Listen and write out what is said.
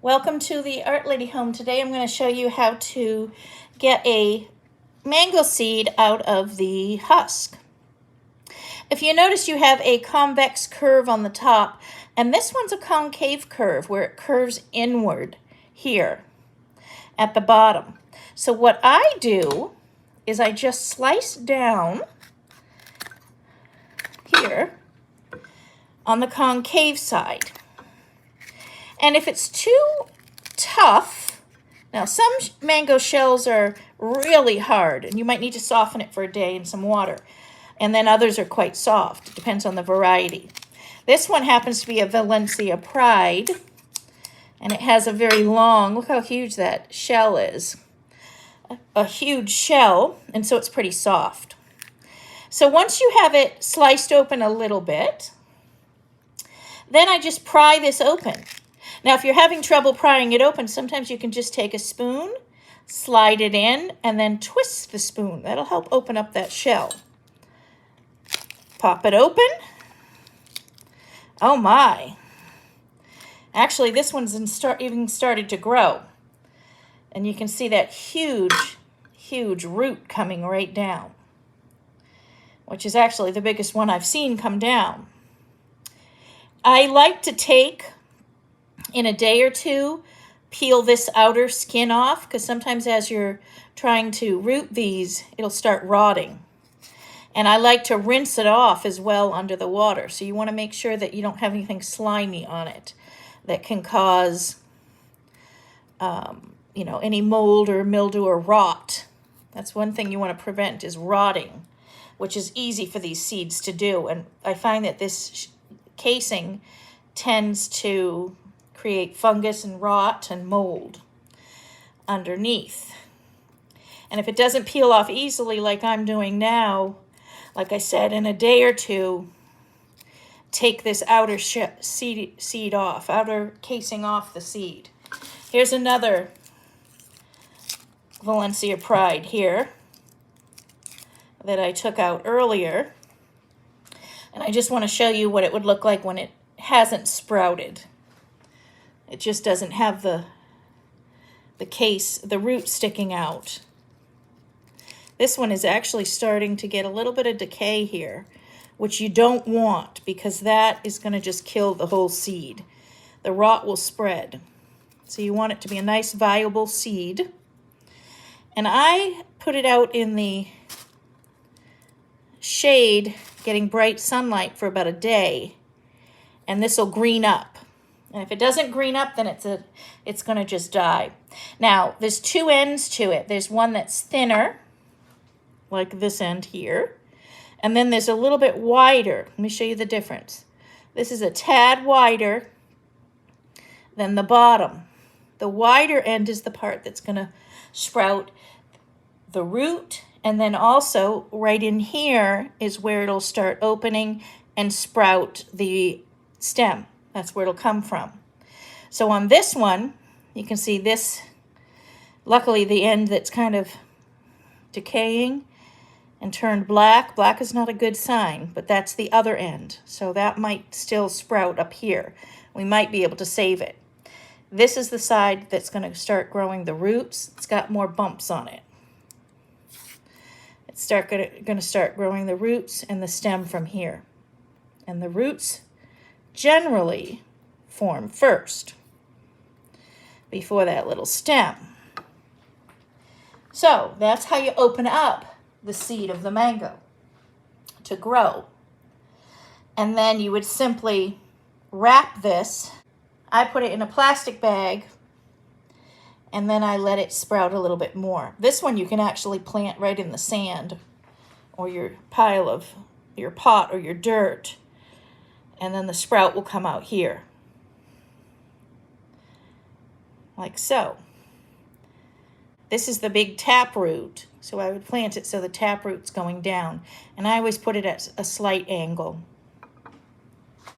Welcome to the Art Lady home. Today I'm going to show you how to get a mango seed out of the husk. If you notice, you have a convex curve on the top, and this one's a concave curve where it curves inward here at the bottom. So what I do is I just slice down here on the concave side. And if it's too tough, now some mango shells are really hard and you might need to soften it for a day in some water. And then others are quite soft. It depends on the variety. This one happens to be a Valencia Pride, and it has a very long, look how huge that shell is. A huge shell, and so it's pretty soft. So once you have it sliced open a little bit, then I just pry this open. Now, if you're having trouble prying it open, sometimes you can just take a spoon, slide it in, and then twist the spoon. That'll help open up that shell. Pop it open. Oh my. Actually, this one's even started to grow. And you can see that huge root coming right down, which is actually the biggest one I've seen come down. I like to take, in a day or two, peel this outer skin off, because sometimes as you're trying to root these, it'll start rotting. And I like to rinse it off as well under the water. So you want to make sure that you don't have anything slimy on it that can cause, any mold or mildew or rot. That's one thing you want to prevent, is rotting, which is easy for these seeds to do. And I find that this casing tends to create fungus and rot and mold underneath. And if it doesn't peel off easily like I'm doing now, like I said, in a day or two, take this outer seed off, outer casing off the seed. Here's another Valencia Pride here that I took out earlier. And I just want to show you what it would look like when it hasn't sprouted. It just doesn't have the root sticking out. This one is actually starting to get a little bit of decay here, which you don't want, because that is going to just kill the whole seed. The rot will spread. So you want it to be a nice, viable seed. And I put it out in the shade, getting bright sunlight, for about a day. And this will green up. And if it doesn't green up, then it's going to just die. Now, there's two ends to it. There's one that's thinner, like this end here. And then there's a little bit wider. Let me show you the difference. This is a tad wider than the bottom. The wider end is the part that's going to sprout the root. And then also right in here is where it'll start opening and sprout the stem. That's where it'll come from. So on this one, you can see this, luckily the end that's kind of decaying and turned black. Black is not a good sign, but that's the other end. So that might still sprout up here. We might be able to save it. This is the side that's going to start growing the roots. It's got more bumps on it. It's going to start growing the roots and the stem from here. And the roots generally form first before that little stem. So that's how you open up the seed of the mango to grow. And then you would simply wrap this. I put it in a plastic bag, and then I let it sprout a little bit more. This one you can actually plant right in the sand or your pile of your pot or your dirt, and then the sprout will come out here, like so. This is the big taproot, so I would plant it so the taproot's going down, and I always put it at a slight angle